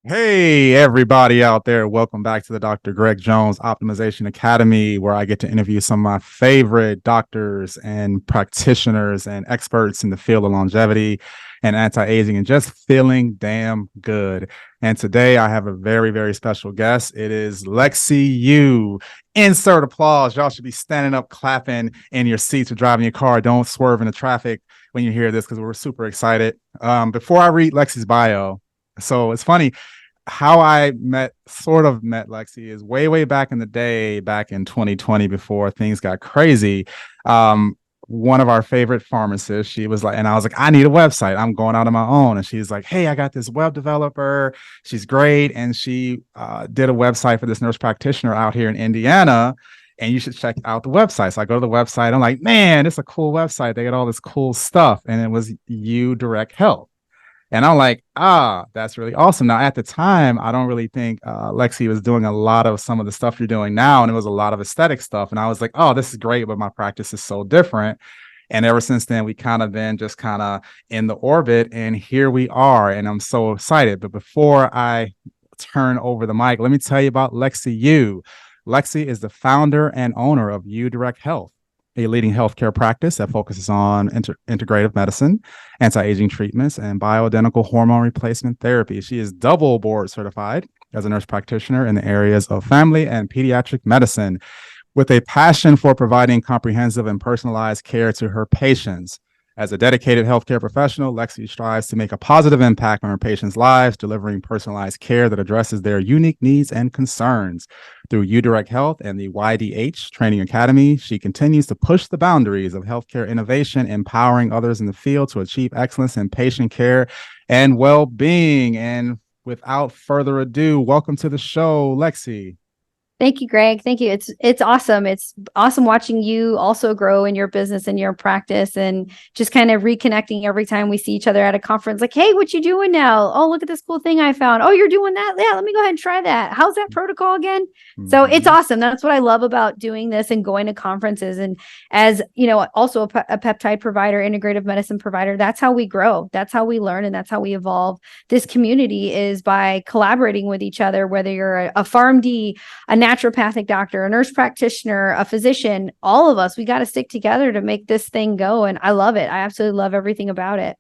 Hey, everybody out there. Welcome back to the Dr. Greg Jones Optimization Academy, where I get to interview some of my favorite doctors and practitioners and experts in the field of longevity and anti-aging and just feeling damn good. And today I have a very, very special guest. It is Lexi Yoo. Insert applause. Y'all should be standing up, clapping in your seats or driving your car. Don't swerve in the traffic when you hear this because we're super excited. Before I read Lexi's bio, so it's funny how I sort of met Lexi is way, way back in the day, back in 2020, before things got crazy. One of our favorite pharmacists, she was like, and I was like, I need a website. I'm going out on my own. And she's like, hey, I got this web developer. She's great. And she did a website for this nurse practitioner out here in Indiana. And you should check out the website. So I go to the website. I'm like, man, it's a cool website. They got all this cool stuff. And it was Yoo Direct Health. And I'm like, that's really awesome. Now, at the time, I don't really think Lexi was doing a lot of some of the stuff you're doing now. And it was a lot of aesthetic stuff. And I was like, oh, this is great, but my practice is so different. And ever since then, we kind of been just kind of in the orbit. And here we are. And I'm so excited. But before I turn over the mic, let me tell you about Lexi Yoo. Lexi is the founder and owner of Yoo Direct Health, a leading healthcare practice that focuses on integrative medicine, anti-aging treatments, and bioidentical hormone replacement therapy. She is double board certified as a nurse practitioner in the areas of family and pediatric medicine, with a passion for providing comprehensive and personalized care to her patients. As a dedicated healthcare professional, Lexi strives to make a positive impact on her patients' lives, delivering personalized care that addresses their unique needs and concerns. Through Yoo Direct Health and the YDH Training Academy, she continues to push the boundaries of healthcare innovation, empowering others in the field to achieve excellence in patient care and well-being. And without further ado, welcome to the show, Lexi. Thank you, Greg. Thank you. It's awesome. It's awesome watching you also grow in your business and your practice and just kind of reconnecting every time we see each other at a conference. Like, hey, what you doing now? Oh, look at this cool thing I found. Oh, you're doing that? Yeah, let me go ahead and try that. How's that protocol again? So it's awesome. That's what I love about doing this and going to conferences. And as you know, also a peptide provider, integrative medicine provider, that's how we grow. That's how we learn. And that's how we evolve. This community is by collaborating with each other, whether you're a PharmD, a naturopathic doctor, a nurse practitioner, a physician, all of us, we got to stick together to make this thing go. And I love it. I absolutely love everything about it.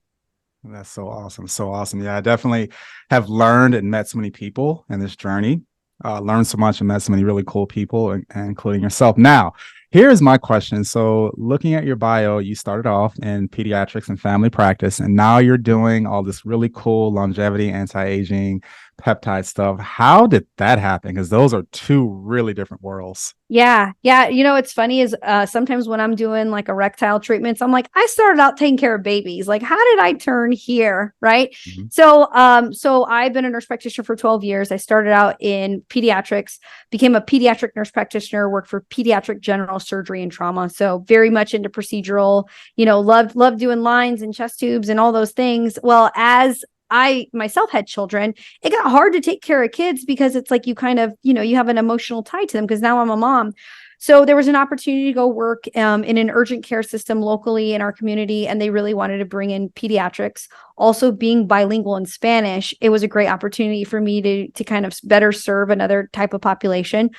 That's so awesome. So awesome. Yeah, I definitely have learned and met so many people in this journey. Learned so much and met so many really cool people, and including yourself. Now, here's my question. So looking at your bio, you started off in pediatrics and family practice, and now you're doing all this really cool longevity, anti-aging, peptide stuff. How did that happen? Because those are two really different worlds. Yeah. Yeah. You know, it's funny is sometimes when I'm doing like erectile treatments, I'm like, I started out taking care of babies. Like, how did I turn here? Right. Mm-hmm. So I've been a nurse practitioner for 12 years. I started out in pediatrics, became a pediatric nurse practitioner, worked for pediatric general surgery and trauma. So very much into procedural, loved doing lines and chest tubes and all those things. Well, as I myself had children, it got hard to take care of kids because it's like you kind of, you have an emotional tie to them because now I'm a mom. So there was an opportunity to go work in an urgent care system locally in our community, and they really wanted to bring in pediatrics. Also, being bilingual in Spanish, it was a great opportunity for me to kind of better serve another type of population.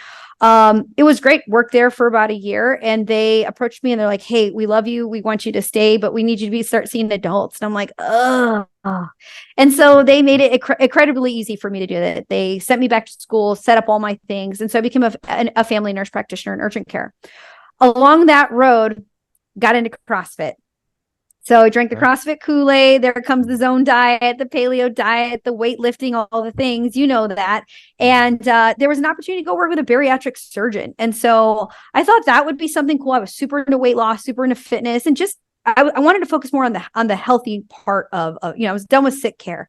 It was great. Worked there for about a year, and they approached me and they're like, "Hey, we love you. We want you to stay, but we need you to start seeing adults." And I'm like, "Ugh." And so they made it incredibly easy for me to do that. They sent me back to school, set up all my things. And so I became a family nurse practitioner in urgent care. Along that road, got into CrossFit. So I drank the CrossFit Kool-Aid. There comes the zone diet, the paleo diet, the weightlifting, all the things, you know that. And there was an opportunity to go work with a beriatric surgeon. And so I thought that would be something cool. I was super into weight loss, super into fitness, and just I wanted to focus more on the healthy part of I was done with sick care.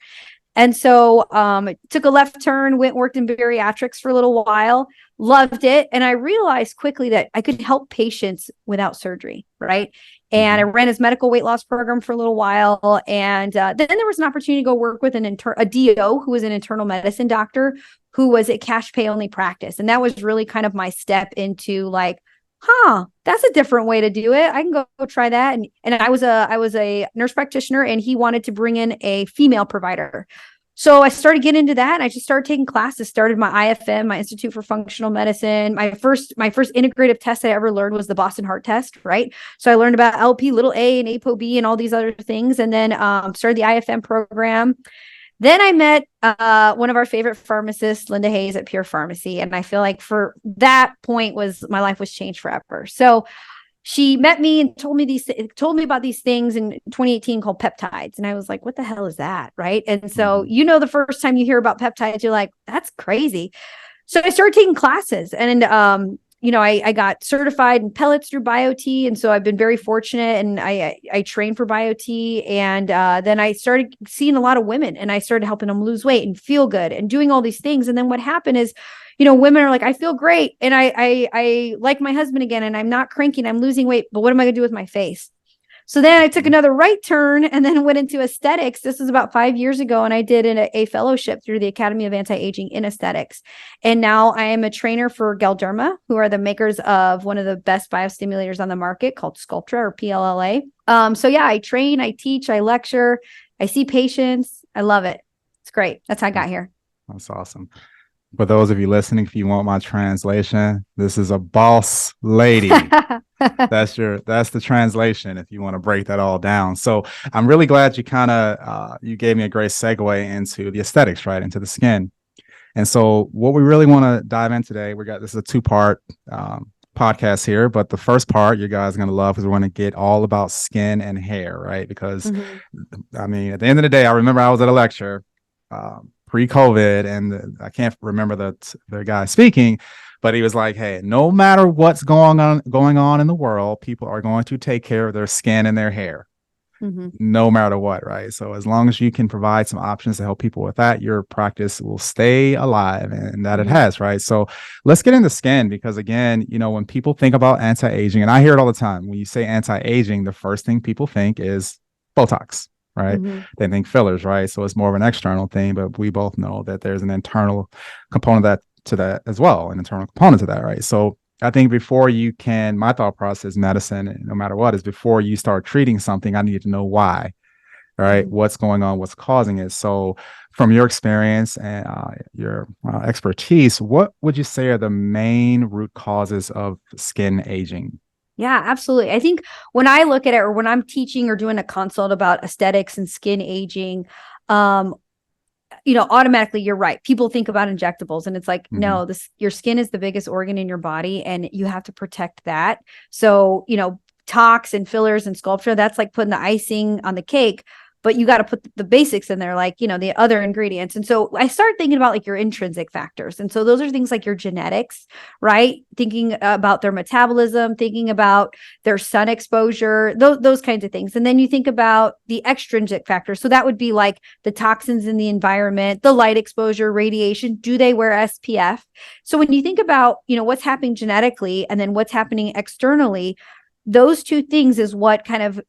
And so took a left turn, worked in bariatrics for a little while, loved it. And I realized quickly that I could help patients without surgery, right? And I ran his medical weight loss program for a little while. And then there was an opportunity to go work with a DO who was an internal medicine doctor who was a cash pay only practice. And that was really kind of my step into like, that's a different way to do it. I can go try that. And I was a nurse practitioner, and he wanted to bring in a female provider. So I started getting into that, and I just started taking classes, started my IFM, my Institute for Functional Medicine. My first integrative test I ever learned was the Boston Heart Test, right? So I learned about LP little a and ApoB and all these other things, and then started the IFM program. Then I met one of our favorite pharmacists, Linda Hayes at Pure Pharmacy. And I feel like for that point my life was changed forever. So she met me and told me about these things in 2018 called peptides. And I was like, what the hell is that? Right. And so, the first time you hear about peptides, you're like, that's crazy. So I started taking classes, and I got certified in pellets through BioT. And so I've been very fortunate, and I trained for BioT. And then I started seeing a lot of women, and I started helping them lose weight and feel good and doing all these things. And then what happened is, women are like, I feel great. And I like my husband again, and I'm not cranky and I'm losing weight, but what am I going to do with my face? So then I took another right turn and then went into aesthetics. This was about 5 years ago. And I did a fellowship through the Academy of Anti-Aging in Aesthetics. And now I am a trainer for Galderma, who are the makers of one of the best biostimulators on the market called Sculptra, or PLLA. So yeah, I train, I teach, I lecture, I see patients. I love it. It's great. That's how I got here. That's awesome. For those of you listening, if you want my translation, this is a boss lady. That's the translation if you want to break that all down. So I'm really glad you you gave me a great segue into the aesthetics, right? Into the skin. And so what we really want to dive in today, this is a 2-part podcast here, but the first part you guys are going to love, because we're going to get all about skin and hair, right? Because I mean, at the end of the day, I remember I was at a lecture pre-COVID, and I can't remember the guy speaking, but he was like, hey, no matter what's going on in the world, people are going to take care of their skin and their hair, no matter what, right? So as long as you can provide some options to help people with that, your practice will stay alive, and that it has, right? So let's get into skin, because again, when people think about anti-aging, and I hear it all the time, when you say anti-aging, the first thing people think is Botox, right? They think fillers, right? So it's more of an external thing, but we both know that there's an internal component to that as well, an internal component to that, right? So I think my thought process, medicine, no matter what, is before you start treating something, I need to know why, right? What's going on, what's causing it. So from your experience and your expertise, what would you say are the main root causes of skin aging? Yeah, absolutely. I think when I look at it, or when I'm teaching or doing a consult about aesthetics and skin aging, automatically you're right. People think about injectables, and it's like, no, your skin is the biggest organ in your body, and you have to protect that. So, tox and fillers and Sculptra, that's like putting the icing on the cake. But you got to put the basics in there, like, the other ingredients. And so I started thinking about like your intrinsic factors. And so those are things like your genetics, right? Thinking about their metabolism, thinking about their sun exposure, those kinds of things. And then you think about the extrinsic factors. So that would be like the toxins in the environment, the light exposure, radiation. Do they wear SPF? So when you think about, what's happening genetically and then what's happening externally, those two things is what kind of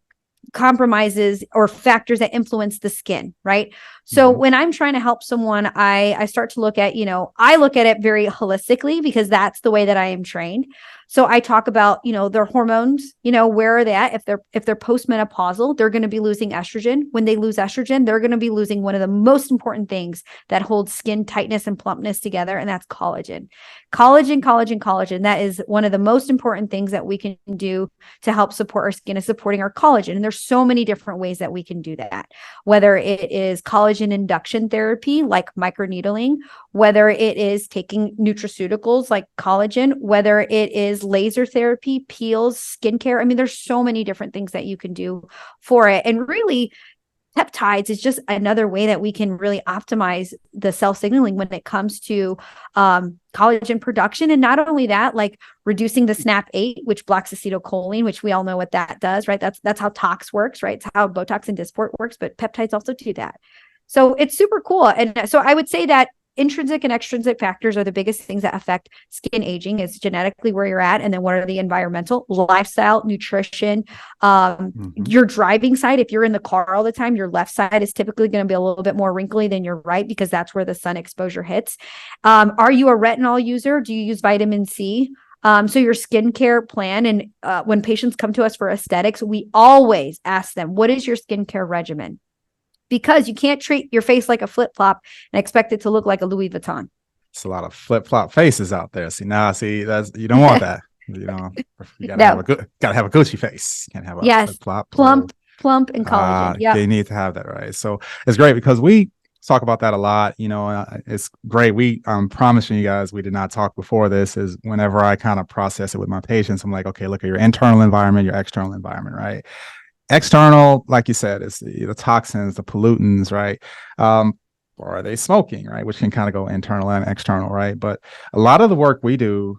compromises or factors that influence the skin, right? So when I'm trying to help someone, I start to look at, I look at it very holistically, because that's the way that I am trained. So I talk about, their hormones, where are they at? If they're postmenopausal, they're going to be losing estrogen. When they lose estrogen, they're going to be losing one of the most important things that holds skin tightness and plumpness together, and that's collagen. Collagen. That is one of the most important things that we can do to help support our skin, is supporting our collagen. And there's so many different ways that we can do that, whether it is collagen induction therapy, like microneedling, whether it is taking nutraceuticals like collagen, whether it is laser therapy, peels, skincare. I mean, there's so many different things that you can do for it. And really, peptides is just another way that we can really optimize the cell signaling when it comes to collagen production. And not only that, like reducing the SNAP8, which blocks acetylcholine, which we all know what that does, right? That's how Tox works, right? It's how Botox and Dysport works, but peptides also do that. So it's super cool. And so I would say that intrinsic and extrinsic factors are the biggest things that affect skin aging, is genetically where you're at. And then what are the environmental, lifestyle, nutrition, your driving side. If you're in the car all the time, your left side is typically going to be a little bit more wrinkly than your right, because that's where the sun exposure hits. Are you a retinol user? Do you use vitamin C? So your skincare plan. And when patients come to us for aesthetics, we always ask them, what is your skincare regimen? because you can't treat your face like a flip-flop and expect it to look like a Louis Vuitton. It's a lot of flip-flop faces out there. See, that's, you don't want that. You know, you gotta have No. a good, gotta have a Gucci face. Can't have a Yes. flip-flop. Plump and collagen. Yeah. They need to have that, right? So it's great because we talk about that a lot. You know, it's great. I'm promising you guys, we did not talk before this. Is whenever I kind of process it with my patients, I'm like, okay, look at your internal environment, your external environment, right? External, like you said, is the toxins, the pollutants, right? Or are they smoking, right? Which can kind of go internal and external, right? But a lot of the work we do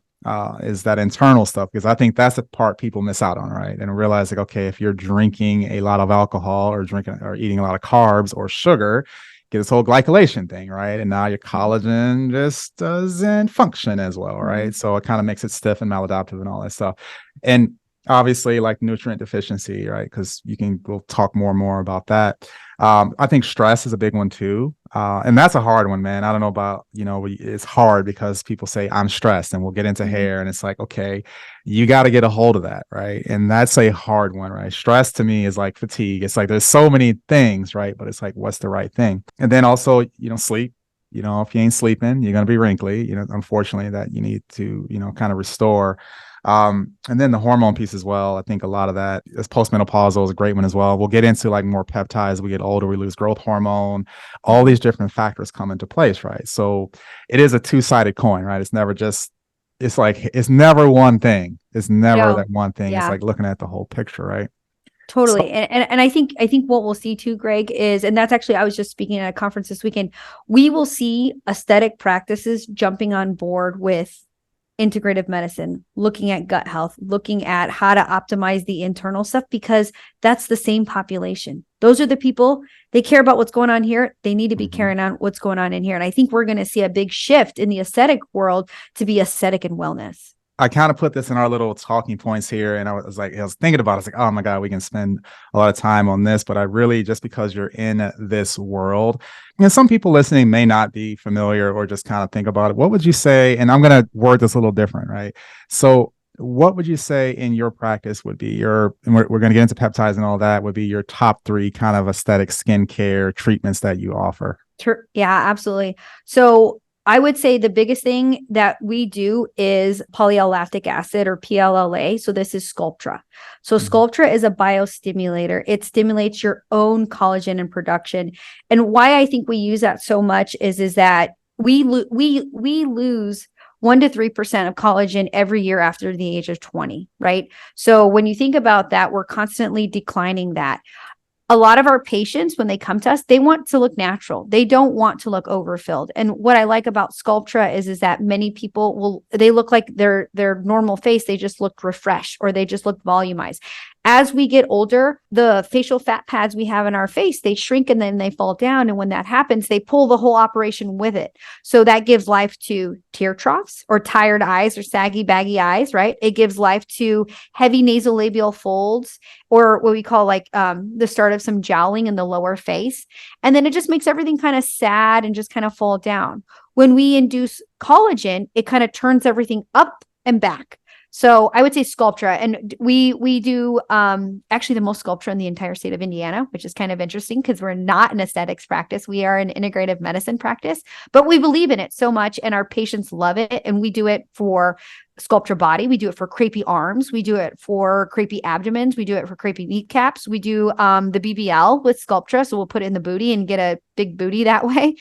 is that internal stuff, because I think that's the part people miss out on, right? And realize like, okay, if you're drinking a lot of alcohol or drinking or eating a lot of carbs or sugar, get this whole glycolation thing, right? And now your collagen just doesn't function as well, right? So it kind of makes it stiff and maladaptive and all that stuff. And obviously like nutrient deficiency, right? Because we'll talk more and more about that. I think stress is a big one too. And that's a hard one, man. I don't know about, it's hard because people say I'm stressed and we'll get into hair and it's like, okay, you got to get a hold of that, right? And that's a hard one, right? Stress to me is like fatigue. It's like there's so many things, right? But it's like, what's the right thing? And then also, sleep. If you ain't sleeping, you're going to be wrinkly, unfortunately that you need to, kind of restore. And then the hormone piece as well. I think a lot of that is postmenopausal is a great one as well. We'll get into like more peptides. We get older, we lose growth hormone. All these different factors come into place, right? So it is a two-sided coin, right? It's never just, it's like, it's never one thing. It's never that one thing. Yeah. It's like looking at the whole picture, right? Totally. So, and I think what we'll see too, Greg, is, and that's actually, I was just speaking at a conference this weekend, we will see aesthetic practices jumping on board with integrative medicine, looking at gut health, looking at how to optimize the internal stuff, because that's the same population. Those are the people, they care about what's going on here. They need to be caring on what's going on in here. And I think we're going to see a big shift in the aesthetic world to be aesthetic and wellness. I kind of put this in our little talking points here. And I was thinking about it. I was like, oh my God, we can spend a lot of time on this. But I really, just because you're in this world, and some people listening may not be familiar or just kind of think about it. What would you say? And I'm going to word this a little different, right? So what would you say in your practice would be and we're going to get into peptides and all that, would be your top 3 kind of aesthetic skincare treatments that you offer? Yeah, absolutely. So I would say the biggest thing that we do is polyalactic acid, or PLLA. So this is Sculptra. So Sculptra is a biostimulator. It stimulates your own collagen and production. And why I think we use that so much is that we lose 1 to 3% of collagen every year after the age of 20, right? So when you think about that, we're constantly declining that. A lot of our patients, when they come to us, they want to look natural. They don't want to look overfilled. And what I like about Sculptra is that many people they look like their normal face. They just look refreshed, or they just look volumized. As we get older, the facial fat pads we have in our face, they shrink and then they fall down. And when that happens, they pull the whole operation with it. So that gives life to tear troughs, or tired eyes, or saggy, baggy eyes, right? It gives life to heavy nasolabial folds, or what we call like the start of some jowling in the lower face. And then it just makes everything kind of sad and just kind of fall down. When we induce collagen, it kind of turns everything up and back. So I would say Sculptra, and we do actually the most Sculptra in the entire state of Indiana, which is kind of interesting because we're not an aesthetics practice. We are an integrative medicine practice, but we believe in it so much, and our patients love it. And we do it for Sculptra body. We do it for crepey arms. We do it for crepey abdomens. We do it for crepey kneecaps. We do the BBL with Sculptra. So we'll put it in the booty and get a big booty that way.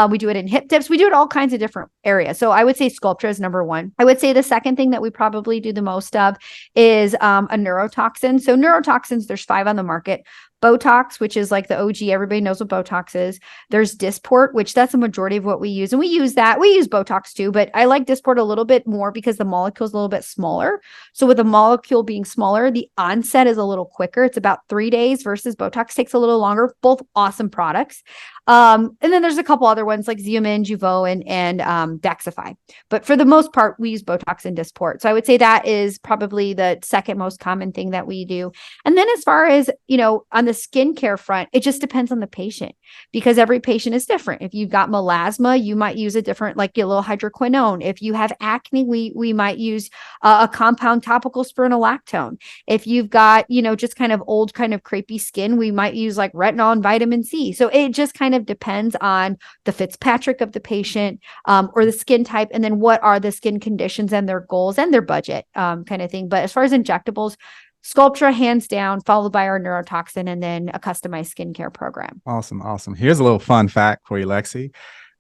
We do it in hip dips. We do it all kinds of different areas. So I would say Sculptra is number 1. I would say the second thing that we probably do the most of is a neurotoxin. So neurotoxins, there's 5 on the market. Botox, which is like the OG. Everybody knows what Botox is. There's Dysport, which that's the majority of what we use. And we use that. We use Botox too, but I like Dysport a little bit more because the molecule is a little bit smaller. So with the molecule being smaller, the onset is a little quicker. It's about 3 days versus Botox takes a little longer. Both awesome products. And then there's a couple other ones like Xeomin, Jeuveau, and Daxxify. But for the most part, we use Botox and Dysport. So I would say that is probably the second most common thing that we do. And then as far as, on the skincare front, it just depends on the patient because every patient is different. If you've got melasma, you might use a different, like a little hydroquinone. If you have acne, we might use a compound topical spironolactone. If you've got, just kind of old, kind of crepey skin, we might use like retinol and vitamin C. So it just kind of depends on the Fitzpatrick of the patient, or the skin type, and then what are the skin conditions and their goals and their budget, kind of thing. But as far as injectables, Sculptra hands down, followed by our neurotoxin, and then a customized skincare program. Awesome. Awesome. Here's a little fun fact for you, Lexi.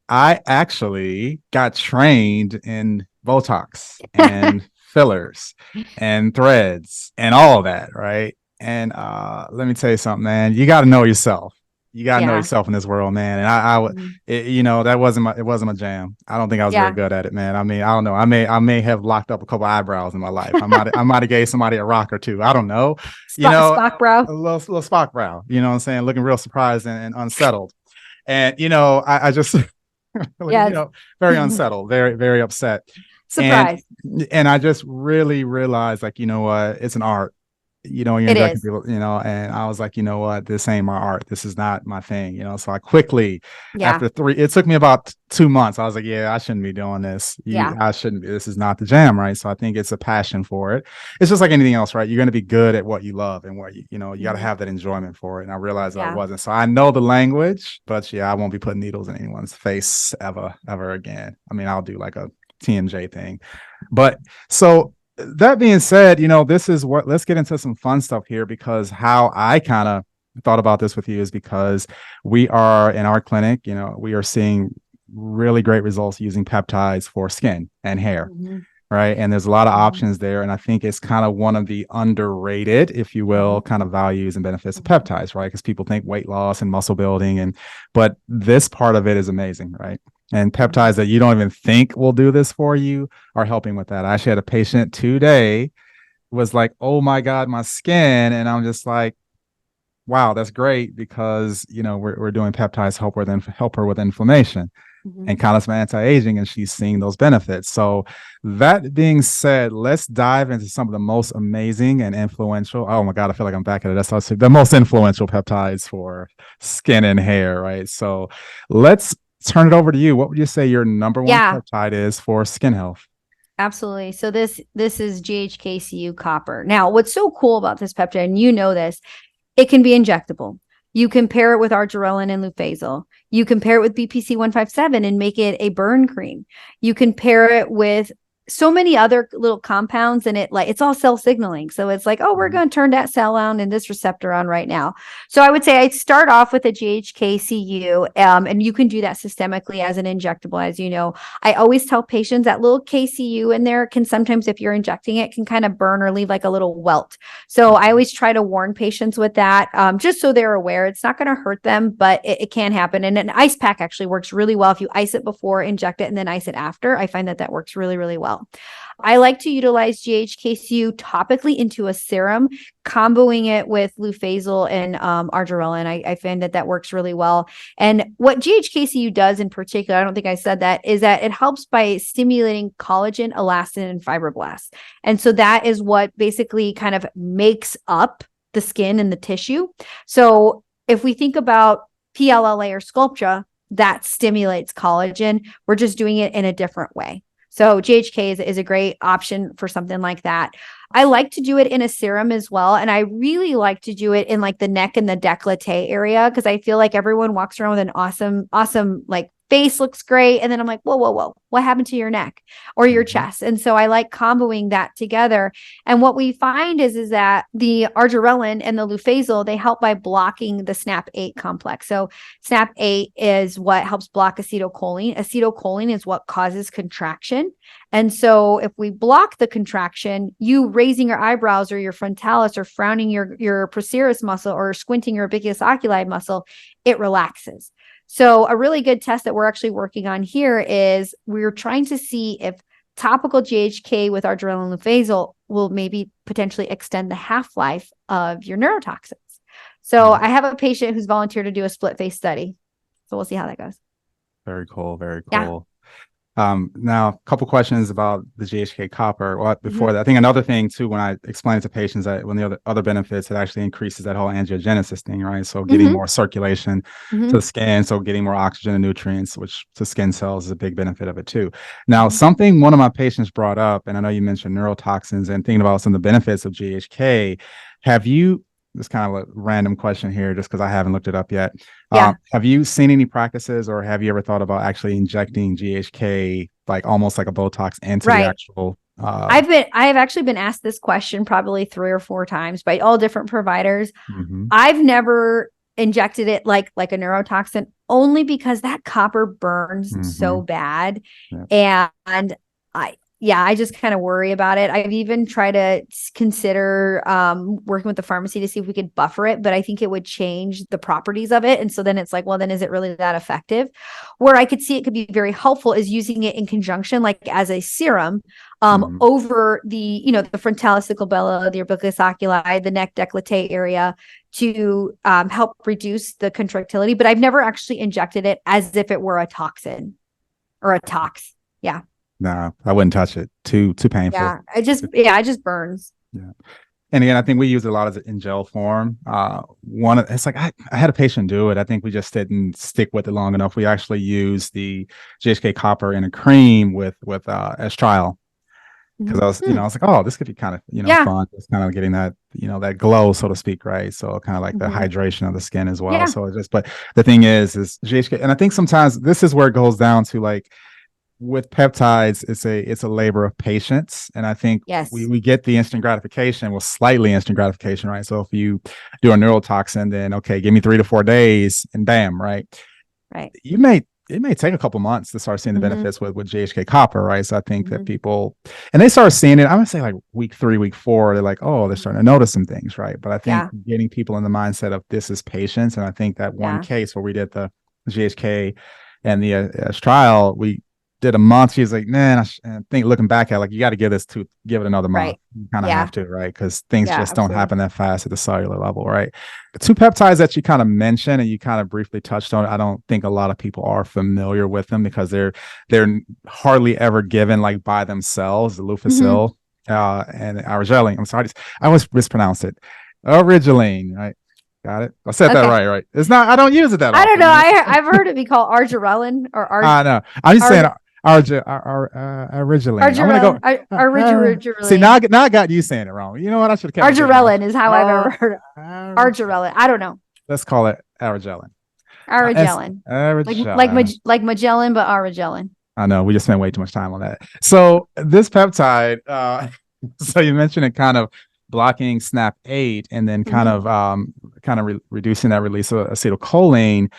I actually got trained in Botox and fillers and threads and all of that, right? And let me tell you something, man. You got to know yourself. You got to know yourself in this world, man. And that wasn't my jam. I don't think I was very good at it, man. I mean, I don't know. I may have locked up a couple eyebrows in my life. I might have gave somebody a rock or two. I don't know. Spock brow. A little Spock brow. You know what I'm saying? Looking real surprised and unsettled. And I just very unsettled, very, very upset. Surprise. And I just really realized, like, you know what, it's an art. You're injecting people, and I was like, you know what, this ain't my art. This is not my thing, So I quickly, after it took me about 2 months. I was like, I shouldn't be doing this. I shouldn't be. This is not the jam, right? So I think it's a passion for it. It's just like anything else, right? You're going to be good at what you love and what you got to have that enjoyment for it. And I realized I wasn't. So I know the language, but I won't be putting needles in anyone's face ever again. I mean, I'll do like a TMJ thing, but so. That being said, let's get into some fun stuff here, because how I kind of thought about this with you is because we are in our clinic, we are seeing really great results using peptides for skin and hair, right? And there's a lot of options there. And I think it's kind of one of the underrated, if you will, kind of values and benefits of peptides, right? Because people think weight loss and muscle building, but this part of it is amazing, right? And peptides that you don't even think will do this for you are helping with that. I actually had a patient today was like, oh my God, my skin. And I'm just like, wow, that's great, because, we're doing peptides help her with inflammation and kind of some anti-aging, and she's seeing those benefits. So that being said, let's dive into some of the most amazing and influential. Oh my God, I feel like I'm back at it. That's the most influential peptides for skin and hair, right? So let's turn it over to you. What would you say your number one peptide is for skin health? Absolutely. So this is GHK-Cu copper. Now, what's so cool about this peptide, and this, it can be injectable. You can pair it with argirellin and lufazole. You can pair it with BPC 157 and make it a burn cream. You can pair it with so many other little compounds, and it's all cell signaling. So it's like, oh, we're going to turn that cell on and this receptor on right now. So I would say I'd start off with a GHK-Cu, and you can do that systemically as an injectable. As you know, I always tell patients that little KCU in there can sometimes, if you're injecting it, can kind of burn or leave like a little welt. So I always try to warn patients with that, just so they're aware. It's not going to hurt them, but it can happen. And an ice pack actually works really well. If you ice it before, inject it, and then ice it after, I find that works really, really well. I like to utilize GHK-Cu topically into a serum, comboing it with lufazole and argirellin. I find that works really well. And what GHK-Cu does in particular, I don't think I said that, is that it helps by stimulating collagen, elastin, and fibroblasts. And so that is what basically kind of makes up the skin and the tissue. So if we think about PLLA or Sculptra, that stimulates collagen. We're just doing it in a different way. So GHK is a great option for something like that. I like to do it in a serum as well. And I really like to do it in like the neck and the décolleté area, because I feel like everyone walks around with an awesome like face looks great. And then I'm like, whoa, what happened to your neck or your chest? And so I like comboing that together. And what we find is that the argirellin and the lufazole, they help by blocking the SNAP8 complex. So SNAP8 is what helps block acetylcholine. Acetylcholine is what causes contraction. And so if we block the contraction, you raising your eyebrows or your frontalis or frowning your procerus muscle or squinting your obliquus oculi muscle, it relaxes. So a really good test that we're actually working on here is we're trying to see if topical GHK with argirellin and lufazole will maybe potentially extend the half-life of your neurotoxins. So I have a patient who's volunteered to do a split face study. So we'll see how that goes. Very cool. Very Yeah. cool. Now, a couple questions about the GHK copper. Well, before Mhm. that, I think another thing too, when I explain it to patients, that when the other benefits, it actually increases that whole angiogenesis thing, right? So getting Mhm. more circulation to the Mhm. skin, so getting more oxygen and nutrients, which to skin cells is a big benefit of it too. Now, Mhm. something one of my patients brought up, and I know you mentioned neurotoxins and thinking about some of the benefits of GHK. Have you? This kind of a random question here, just because I haven't looked it up yet. Yeah. Have you seen any practices, or have you ever thought about actually injecting GHK, like almost like a Botox, into the Right. actual? I have actually been asked this question probably 3 or 4 times by all different providers. Mhm, I've never injected it like a neurotoxin, only because that copper burns so mhm, bad. yeah, And I just kind of worry about it. I've even tried to consider working with the pharmacy to see if we could buffer it, but I think it would change the properties of it. And so then it's like, well, then is it really that effective? Where I could see it could be very helpful is using it in conjunction, like as a serum, mhm. over the frontalis cerebellar, the umbilicus oculi, the neck décolleté area, to help reduce the contractility. But I've never actually injected it as if it were a toxin or a tox. Yeah. No, I wouldn't touch it. Too painful. Yeah. It just burns. Yeah. And again, I think we use a lot of it in gel form. It's like I had a patient do it. I think we just didn't stick with it long enough. We actually used the GHK copper in a cream with estriol, because Mhm. I was like, oh, this could be kind of, Yeah. fun. It's kind of getting that, that glow, so to speak, right? So kind of like the Mhm. hydration of the skin as well. Yeah. So but the thing is GHK, and I think sometimes this is where it goes down to, like, with peptides, it's a labor of patience. And I think we, Yes. we get the instant gratification, well, slightly instant gratification, right? So if you do a neurotoxin, then okay, give me 3 to 4 days and bam, right? Right. It may take a couple months to start seeing the Mhm. benefits with GHK copper, right? So I think that Mhm. people, and they start seeing it, I'm gonna say like week 3, week 4, they're like, oh, they're starting to notice some things, right? But I think Yeah. getting people in the mindset of this is patience. And I think that one Yeah. case where we did the GHK and the trial, we did a month. She's like, man, I think looking back at, like, you got to give it another month. Right. You kind of have Yeah. to, right? Because things Yeah. just don't Absolutely. happen that fast at the cellular level, right? The two peptides that you kind of mentioned and you kind of briefly touched on, I don't think a lot of people are familiar with them, because they're hardly ever given like by themselves. The Mhm. Lufacil and Argeline. I'm sorry, I always mispronounce it. Origeline, right? Got it. I said that Okay. right, right? It's not. I don't use it that I don't often. know. I've heard it be called arginine or I know. I'm just saying arg Origeline. I'm gonna go. See, argireline. now I got you saying it wrong. You know what? I should have kept my good mouth. Argirelin is how I've ever heard it. Argirelin. I don't know. Let's call it Arigelin. It's Arigelin. Arigelin. Like Magellan, but Arigelin. I know we just spent way too much time on that. So this peptide, so you mentioned it kind of blocking SNAP8, and then Mhm. reducing that release of acetylcholine.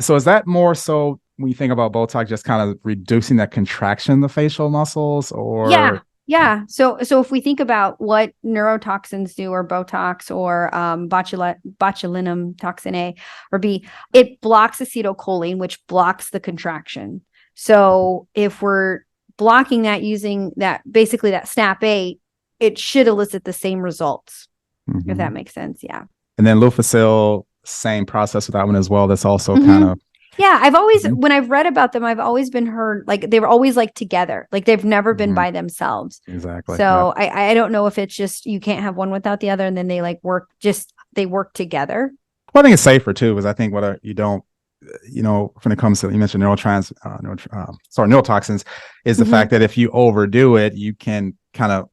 So is that more so when you think about Botox, just kind of reducing that contraction of the facial muscles, Yeah. or? Yeah. So if we think about what neurotoxins do, or Botox, or botulinum toxin A or B, it blocks acetylcholine, which blocks the contraction. So if we're blocking that using that, basically that SNAP8, it should elicit the same results, if that Mhm. makes sense. Yeah. And then Lufacil, same process with that one as well. That's also kind Mhm. of. Yeah, Mhm. when I've read about them, I've always been heard like they were always like together, like they've never been Mhm. by themselves. Exactly. Yep. So I don't know if it's just you can't have one without the other, and then they like they work together. Well, I think it's safer too, because I think what you don't, when it comes to, you mentioned neurotoxins, is the Hmm. fact that if you overdo it, you can kind of,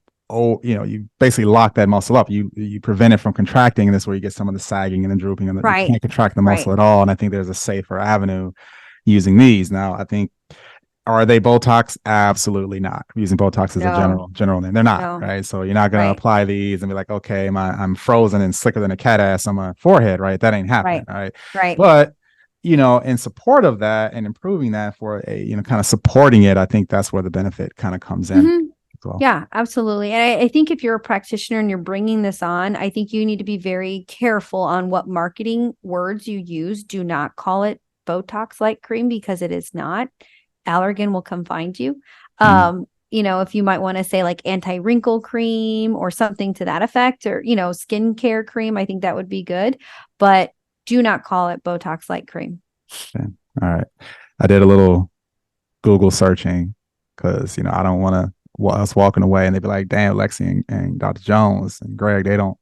you basically lock that muscle up. You prevent it from contracting, and that's where you get some of the sagging and the drooping, and you Right. can't contract the Right. muscle at all. And I think there's a safer avenue using these. Now, I think, are they Botox? Absolutely not. Using Botox as a No. general name, they're not, No. right? So you're not going to Right. apply these and be like, okay, I'm frozen and slicker than a cat ass on my forehead, right? That ain't happening, Right. right? Right. But in support of that and improving that for a, kind of supporting it, I think that's where the benefit kind of comes in Hmm. as well. Yeah, absolutely. And I think if you're a practitioner and you're bringing this on, I think you need to be very careful on what marketing words you use. Do not call it Botox like cream, because it is not. Allergan will come find you. Mm. If you might want to say like anti-wrinkle cream or something to that effect, or, skincare cream, I think that would be good. But do not call it Botox like cream. Okay. All right. I did a little Google searching because, I don't want to us walking away and they'd be like, damn, Lexi and Dr. Jones and Greg, they don't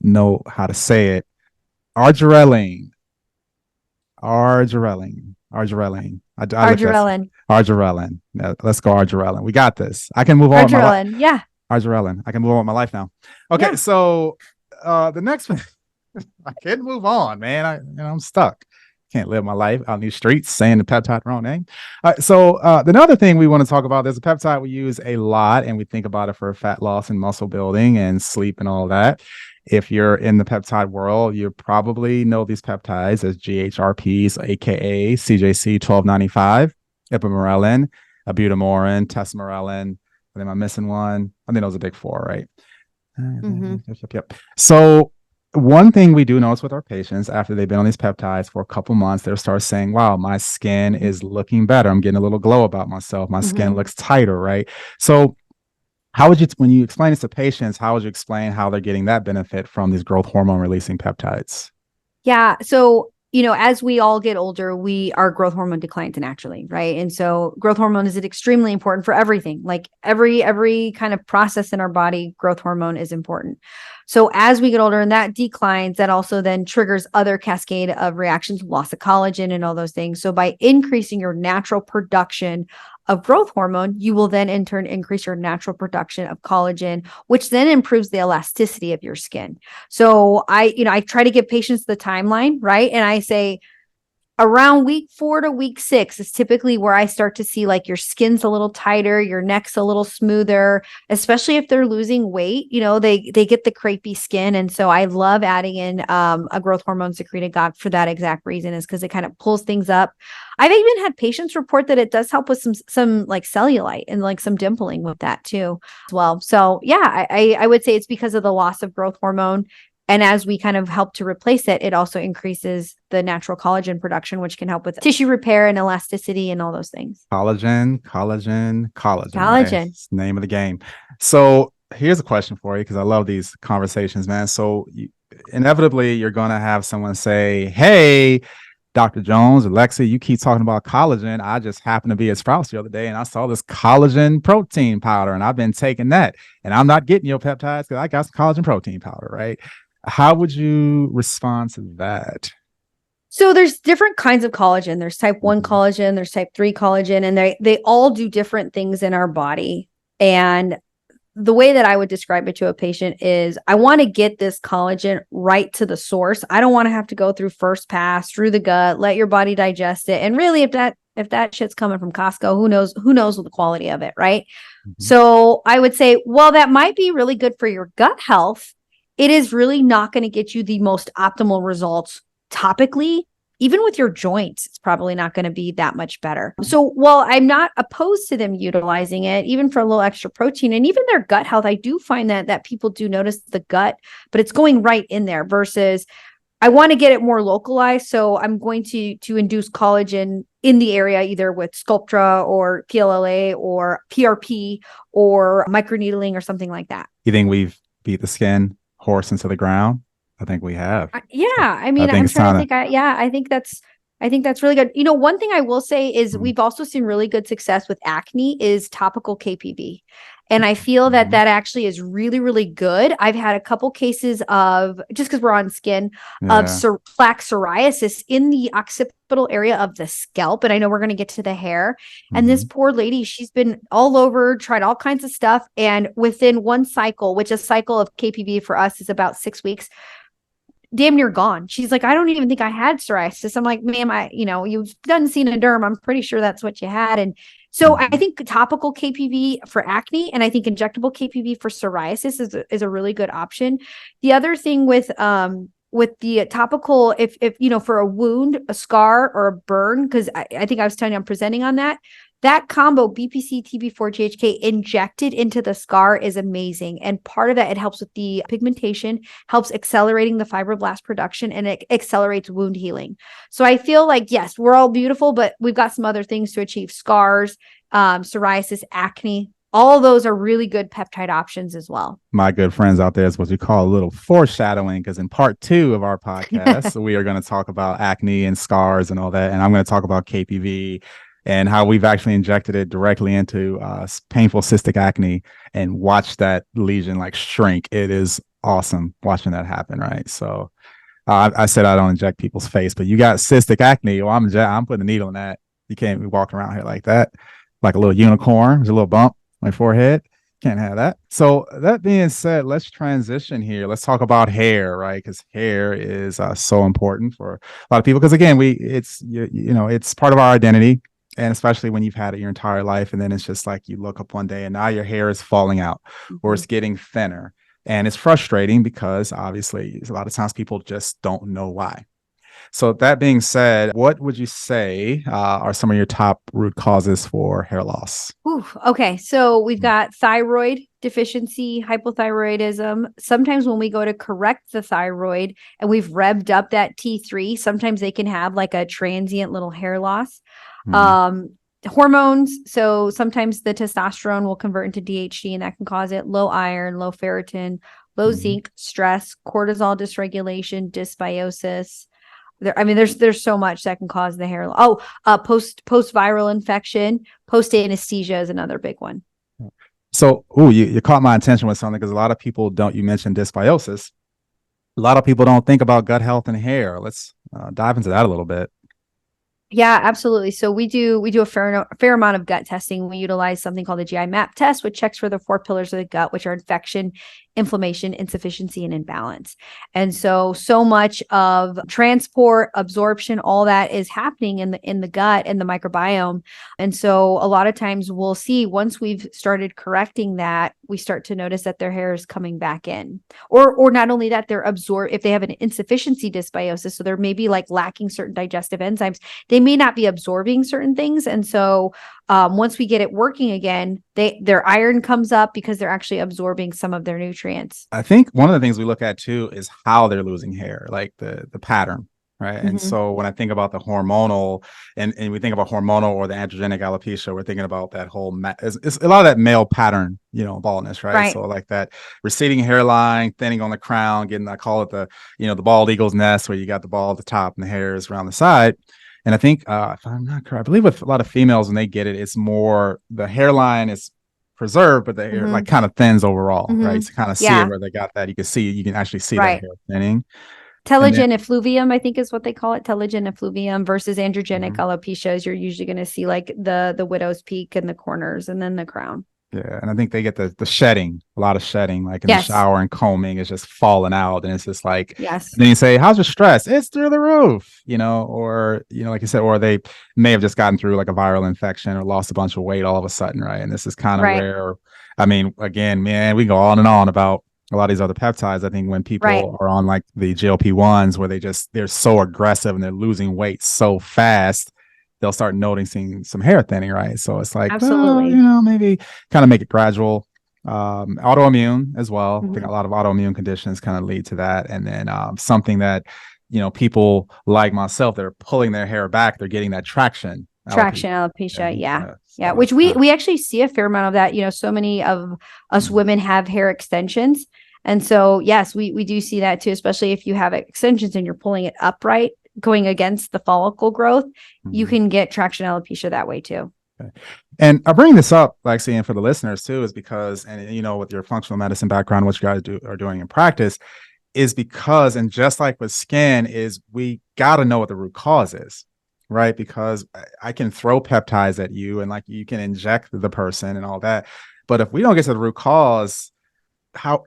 know how to say it. Argireline. Argireline. I looked at Argireline. Argireline. Let's go Argireline. We got this. I can move on with my life. Argireline. Yeah. Argireline. I can move on with my life now. Okay, Yeah. so the next one, I can't move on, man. I'm stuck. Can't live my life out in these streets saying the peptide wrong name. So another thing we want to talk about, there's a peptide we use a lot, and we think about it for fat loss and muscle building and sleep and all that. If you're in the peptide world, you probably know these peptides as GHRPs, aka CJC 1295, ipamorelin, ibutamorin, tesamorelin. Am I missing one? I think those are big four, right? Mm-hmm. Yep. So one thing we do notice with our patients after they've been on these peptides for a couple months, they'll start saying, wow, my skin is looking better. I'm getting a little glow about myself. My skin looks tighter, right? So how would you, when you explain this to patients, how would you explain how they're getting that benefit from these growth hormone releasing peptides? Yeah. So, as we all get older, our growth hormone declines naturally, right? And so growth hormone is extremely important for everything. Like every kind of process in our body, growth hormone is important. So as we get older and that declines, that also then triggers other cascade of reactions, loss of collagen and all those things. So by increasing your natural production of growth hormone, you will then in turn increase your natural production of collagen, which then improves the elasticity of your skin. So I try to give patients the timeline, right? And I say, around week 4 to week 6 is typically where I start to see like your skin's a little tighter, your neck's a little smoother, especially if they're losing weight, they get the crepey skin. And so I love adding in a growth hormone secretagogue for that exact reason, is because it kind of pulls things up. I've even had patients report that it does help with some like cellulite and like some dimpling with that too as well. So yeah, I would say it's because of the loss of growth hormone. And as we kind of help to replace it, it also increases the natural collagen production, which can help with tissue repair and elasticity and all those things. Collagen. Right? It's the name of the game. So here's a question for you, because I love these conversations, man. So inevitably, you're going to have someone say, hey, Dr. Jones or Lexi, you keep talking about collagen. I just happened to be at Sprouts the other day and I saw this collagen protein powder and I've been taking that and I'm not getting your peptides because I got some collagen protein powder, right? How would you respond to that? So there's different kinds of collagen. There's type 1 collagen, there's type 3 collagen, and they all do different things in our body. And the way that I would describe it to a patient is I want to get this collagen right to the source. I don't want to have to go through first pass, through the gut, let your body digest it. And really, if that shit's coming from Costco, who knows the quality of it, right? Mm-hmm. So I would say, well, that might be really good for your gut health. It is really not going to get you the most optimal results topically. Even with your joints, it's probably not going to be that much better. So while I'm not opposed to them utilizing it, even for a little extra protein and even their gut health, I do find that people do notice the gut, but it's going right in there versus I want to get it more localized. So I'm going to induce collagen in the area, either with Sculptra or PLLA or PRP or microneedling or something like that. You think we've beat the skin horse into the ground? I think we have. Yeah. I mean, I'm trying to think. I think that's really good. One thing I will say is we've also seen really good success with acne is topical KPV. And I feel that actually is really, really good. I've had a couple cases of, just because we're on skin, of plaque psoriasis in the occipital area of the scalp. And I know we're going to get to the hair. And this poor lady, she's been all over, tried all kinds of stuff. And within one cycle, which a cycle of KPV for us is about 6 weeks, damn near gone. She's like, I don't even think I had psoriasis. I'm like, ma'am, you've done Derm. I'm pretty sure that's what you had. And so I think topical KPV for acne and I think injectable KPV for psoriasis is a really good option. The other thing with the topical, if for a wound, a scar or a burn, because I think I was telling you I'm presenting on that combo BPC TB4 GHK injected into the scar is amazing. And part of that, it helps with the pigmentation, helps accelerating the fibroblast production, and it accelerates wound healing. So I feel like, yes, we're all beautiful, but we've got some other things to achieve: scars, psoriasis, acne. all those are really good peptide options as well. My good friends out there is what we call a little foreshadowing, because in part 2 of our podcast, we are going to talk about acne and scars and all that. And I'm going to talk about KPV and how we've actually injected it directly into painful cystic acne and watch that lesion like shrink. It is awesome watching that happen, right? So I said I don't inject people's face, but you got cystic acne. Well, I'm putting a needle in that. You can't be walking around here like that, like a little unicorn. There's a little bump on my forehead. Can't have that. So that being said, let's transition here. Let's talk about hair, right? Because hair is so important for a lot of people. Because again, it's it's part of our identity, and especially when you've had it your entire life, and then it's just like you look up one day and now your hair is falling out, or it's getting thinner, and it's frustrating because obviously a lot of times people just don't know why. So that being said, what would you say are some of your top root causes for hair loss? Ooh, okay, so we've got thyroid deficiency, hypothyroidism. Sometimes when we go to correct the thyroid and we've revved up that T3, sometimes they can have like a transient little hair loss. Hormones. So sometimes the testosterone will convert into DHT and that can cause it. Low iron, low ferritin, low zinc, stress, cortisol dysregulation, dysbiosis. There's so much that can cause the hair. Post viral infection, post anesthesia is another big one. So, you caught my attention with something, because a lot of people don't. You mentioned dysbiosis. A lot of people don't think about gut health and hair. Let's dive into that a little bit. Yeah, absolutely. So we do a fair amount of gut testing. We utilize something called the GI map test, which checks for the 4 pillars of the gut, which are infection, inflammation, insufficiency, and imbalance. And so much of transport, absorption, all that is happening in the gut and the microbiome. And so a lot of times we'll see, once we've started correcting that, we start to notice that their hair is coming back in. Or not only that, they're absorbed if they have an insufficiency dysbiosis. So they're maybe like lacking certain digestive enzymes. They may not be absorbing certain things. And so once we get it working again, their iron comes up because they're actually absorbing some of their nutrients. I think one of the things we look at too is how they're losing hair, like the pattern, right? And so when I think about the hormonal and we think about hormonal or the androgenic alopecia, we're thinking about that whole it's a lot of that male pattern, baldness, right? So like that receding hairline, thinning on the crown, I call it the bald eagle's nest, where you got the ball at the top and the hair is around the side. And I think, if I'm not correct, I believe with a lot of females, when they get it, it's more the hairline is preserved, but the hair like kind of thins overall, right? So kind of see it where they got that. You can actually see that hair thinning. Telogen effluvium, I think is what they call it. Telogen effluvium versus androgenic alopecia. You're usually going to see like the widow's peak and the corners and then the crown. Yeah, and I think they get the shedding, a lot of shedding, like in the shower and combing is just falling out, and it's just like, then you say, "How's your stress?" It's through the roof, or like you said, or they may have just gotten through like a viral infection or lost a bunch of weight all of a sudden, right? And this is kind of where, again, man, we go on and on about a lot of these other peptides. I think when people are on like the GLP-1s, where they're so aggressive and they're losing weight so fast, they'll start noticing some hair thinning, right? So it's like, absolutely, maybe kind of make it gradual. Autoimmune as well. I think a lot of autoimmune conditions kind of lead to that. And then something that, people like myself, they're pulling their hair back, they're getting that traction alopecia. Yeah. Which we actually see a fair amount of that. So many of us women have hair extensions. And so, yes, we do see that too, especially if you have extensions and you're pulling it upright, going against the follicle growth, you can get traction alopecia that way too. Okay. And I bring this up, Lexi, and for the listeners too, is because, and with your functional medicine background, what you guys are doing in practice, is because, and just like with skin, is we got to know what the root cause is, right? Because I can throw peptides at you and like you can inject the person and all that, but if we don't get to the root cause, how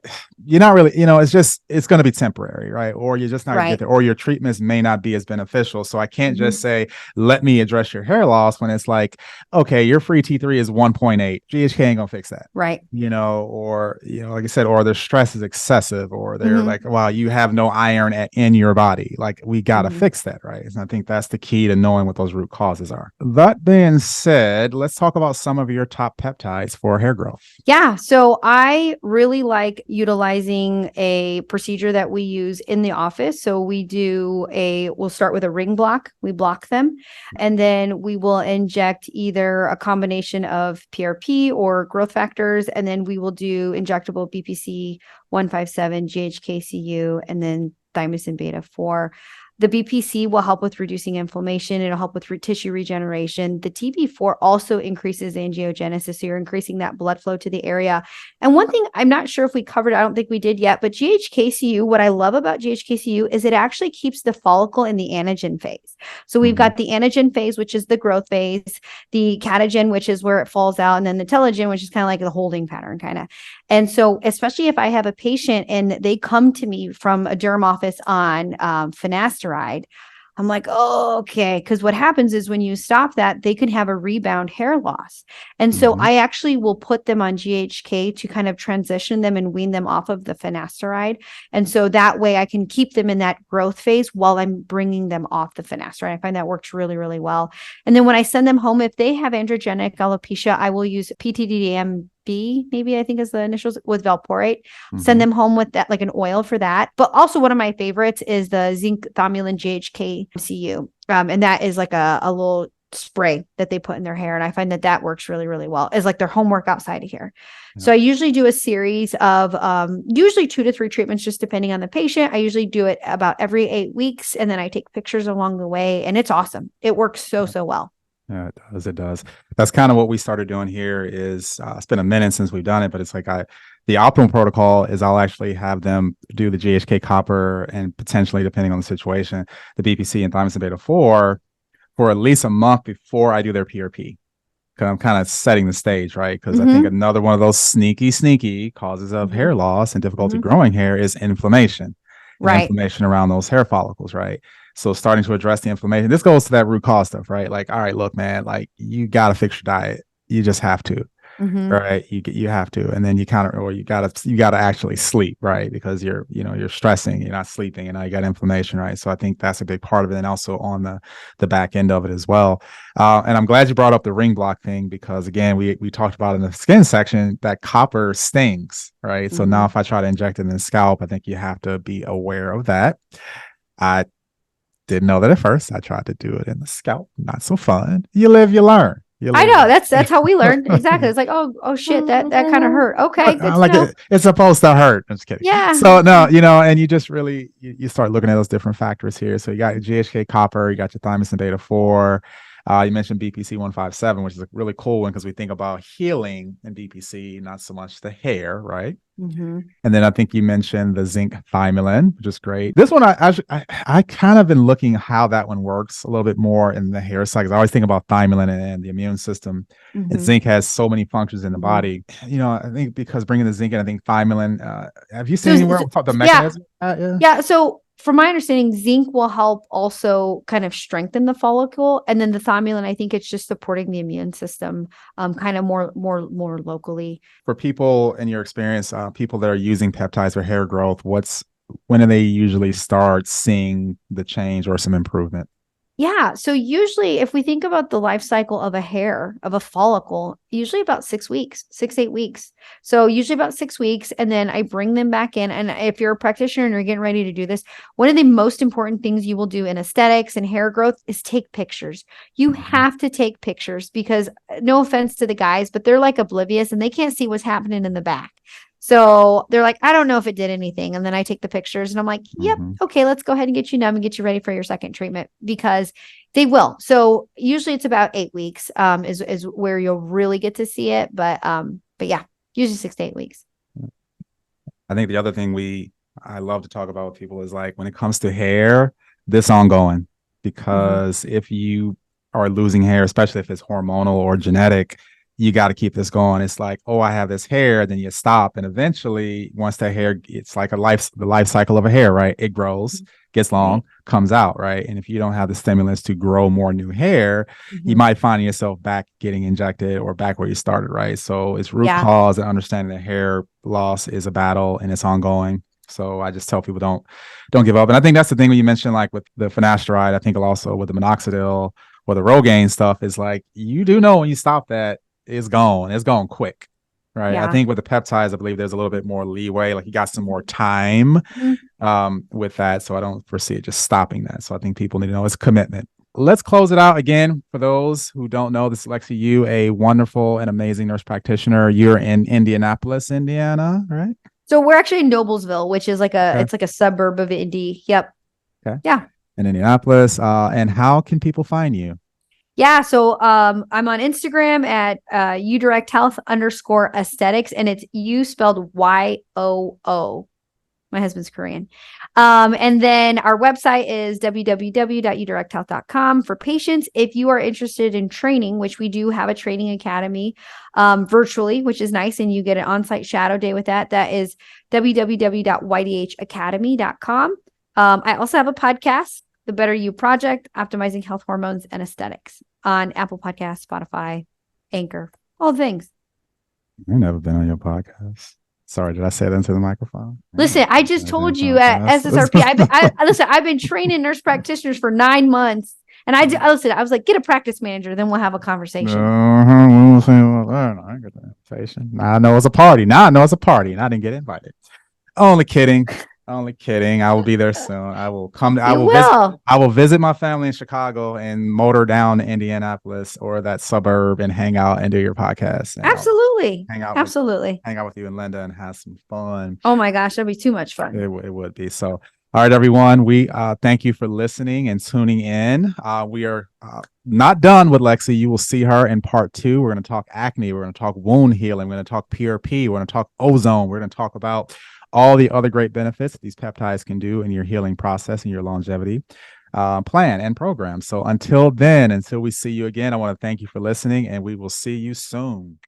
you're not really, it's going to be temporary, right? Or you're just not going to get there, or your treatments may not be as beneficial. So I can't just say, let me address your hair loss when it's like, okay, your free T3 is 1.8. GHK ain't gonna fix that. Right. Or, like I said, or their stress is excessive, or they're like, wow, you have no iron in your body. Like we got to fix that. Right. And I think that's the key to knowing what those root causes are. That being said, let's talk about some of your top peptides for hair growth. Yeah. So I really like like utilizing a procedure that we use in the office. So we'll start with a ring block. We block them, and then we will inject either a combination of PRP or growth factors, and then we will do injectable BPC 157, GHKCU, and then thymosin beta 4. The BPC will help with reducing inflammation. It'll help with tissue regeneration. The TB4 also increases angiogenesis. So you're increasing that blood flow to the area. And one thing I'm not sure if we covered, I don't think we did yet, but GHKCU, what I love about GHKCU is it actually keeps the follicle in the anagen phase. So we've got the anagen phase, which is the growth phase, the catagen, which is where it falls out, and then the telogen, which is kind of like the holding pattern kind of. And so especially if I have a patient and they come to me from a derm office on finasteride, I'm like, oh, okay. Because what happens is when you stop that, they can have a rebound hair loss. And so I actually will put them on GHK to kind of transition them and wean them off of the finasteride. And so that way I can keep them in that growth phase while I'm bringing them off the finasteride. I find that works really, really well. And then when I send them home, if they have androgenic alopecia, I will use PTDM maybe I think is the initials, with valporate. Send them home with that, like an oil for that. But also one of my favorites is the zinc thomulin GHK-CU. And that is like a little spray that they put in their hair. And I find that works really, really well. It's like their homework outside of here. Yeah. So I usually do a series of usually 2 to 3 treatments, just depending on the patient. I usually do it about every 8 weeks. And then I take pictures along the way. And it's awesome. It works so well. Yeah, it does. It does. That's kind of what we started doing here. Is it's been a minute since we've done it, but it's like the optimal protocol is I'll actually have them do the GHK copper and potentially, depending on the situation, the BPC and thymosin beta 4 for at least a month before I do their PRP. Because I'm kind of setting the stage, right? Because I think another one of those sneaky causes of hair loss and difficulty growing hair is inflammation. Right. Inflammation around those hair follicles, right? So starting to address the inflammation. This goes to that root cause stuff, right? Like, all right, look, man, like you got to fix your diet. You just have to, right? You have to, and then you gotta actually sleep, right? Because you're stressing, you're not sleeping, and now you got inflammation, right? So I think that's a big part of it, and also on the back end of it as well. And I'm glad you brought up the ring block thing, because again, we talked about in the skin section that copper stings, right? So now if I try to inject it in the scalp, I think you have to be aware of that. I didn't know that at first. I tried to do it in the scalp. Not so fun. You live, you learn. I know that's how we learned. Exactly. It's like, oh shit, that kind of hurt. Okay, good like to know. It's supposed to hurt. I'm just kidding. Yeah. So no, and you just really you start looking at those different factors here. So you got your GHK copper, you got your thymosin beta 4. You mentioned BPC 157, which is a really cool one because we think about healing in BPC, not so much the hair, right? And then I think you mentioned the zinc thymulin, which is great. This one, I kind of been looking how that one works a little bit more in the hair side. I always think about thymulin and the immune system. And zinc has so many functions in the body. I think because bringing the zinc in, I think thymulin. Have you seen anywhere the mechanism? Yeah. So from my understanding, zinc will help also kind of strengthen the follicle, and then the thymulin, I think it's just supporting the immune system, kind of more locally. For people in your experience, people that are using peptides for hair growth, when do they usually start seeing the change or some improvement? Yeah. So usually if we think about the life cycle of a hair, of a follicle, usually about 6 weeks, 8 weeks. So usually about 6 weeks. And then I bring them back in. And if you're a practitioner and you're getting ready to do this, one of the most important things you will do in aesthetics and hair growth is take pictures. You have to take pictures because, no offense to the guys, but they're like oblivious and they can't see what's happening in the back. So they're like, I don't know if it did anything. And then I take the pictures and I'm like, yep, okay, let's go ahead and get you numb and get you ready for your second treatment, because they will. So usually it's about 8 weeks is where you'll really get to see it. But yeah, usually 6 to 8 weeks. I think the other thing I love to talk about with people is like, when it comes to hair, this ongoing, because if you are losing hair, especially if it's hormonal or genetic, you got to keep this going. It's like, oh, I have this hair, then you stop. And eventually, once that hair, it's like the life cycle of a hair, right? It grows, gets long, comes out, right? And if you don't have the stimulus to grow more new hair, you might find yourself back getting injected or back where you started, right? So it's root cause and understanding that hair loss is a battle and it's ongoing. So I just tell people don't give up. And I think that's the thing when you mentioned, like with the finasteride, I think also with the minoxidil or the Rogaine stuff, is like, you do know when you stop that, it's gone quick, Right. I Yeah. think with the peptides, I believe there's a little bit more leeway. Like you got some more time with that. So I don't foresee it just stopping that. So I think people need to know it's commitment. Let's close it out again. For those who don't know, this is Lexi Yoo, a wonderful and amazing nurse practitioner. You're in Indianapolis, Indiana, right? So we're actually in Noblesville, which is like it's like a suburb of Indy. Yep. Okay. Yeah. In Indianapolis. And how can people find you? Yeah. So I'm on Instagram at Yoo Direct Health _ aesthetics, and it's you spelled YOO. My husband's Korean. And then our website is www.yoodirecthealth.com for patients. If you are interested in training, which we do have a training academy virtually, which is nice, and you get an on-site shadow day with that. That is www.ydhacademy.com. I also have a podcast, The Better You Project, Optimizing Health Hormones and Aesthetics, on Apple Podcasts, Spotify, Anchor, all things. I've never been on your podcast. Sorry, did I say that into the microphone? Listen, I just told you at SSRP. I've been training nurse practitioners for 9 months, and I was like, get a practice manager, then we'll have a conversation. I get the invitation. Now I know it's a party. Now I know it's a party, and I didn't get invited. Only kidding. Only kidding. I will be there soon. I will come. I will visit my family in Chicago and motor down to Indianapolis or that suburb and hang out and do your podcast. And absolutely. Hang out with you and Linda and have some fun. Oh my gosh, that'd be too much fun. It would be. So, all right, everyone. We thank you for listening and tuning in. We are not done with Lexi. You will see her in part 2. We're going to talk acne. We're going to talk wound healing. We're going to talk PRP. We're going to talk ozone. We're going to talk about all the other great benefits these peptides can do in your healing process and your longevity plan and program. So until then, until we see you again, I want to thank you for listening, and we will see you soon.